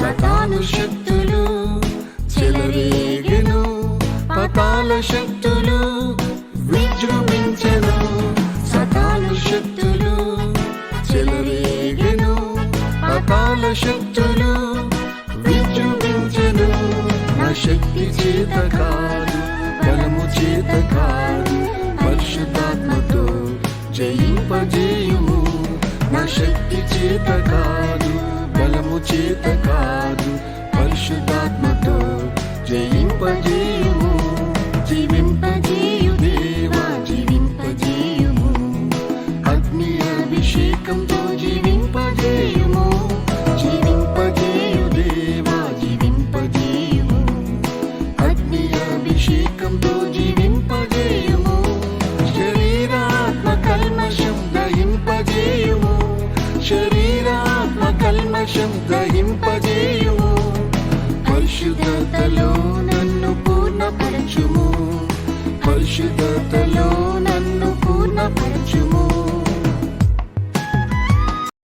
సాతాను శక్తులు చెలరేగెను, పాతాళ శక్తులు విజృంభించెను. సాతాను శక్తులు చెలరేగెను, పాతాళ శక్తులు విజృంభించెను. నా శక్తి చేత కాదు, బలము చేత కాదు, పరిశుద్ధాత్మతో జయింపజేయుము. నా శక్తి చేత కాదు, బలము చేత కాదు, పరిశుద్ధాత్మతో జయింపజేయుము. జీవింపజేయు దేవా జీవింపజేయుము, అగ్ని అభిషేకంతో జీవింపజేయుము. జీవింపజేయు దేవా జీవింపజేయుము, అగ్ని అభిషేకంతో జీవింపజేయుము. శరీరాత్మ కల్మషం దహింపజేయుము, శరీరాత్మ కల్మషం దహింపజేయుము. పరిశుద్ధతలో నన్ను పూర్ణపరచుము, పరిశుద్ధతలో నన్ను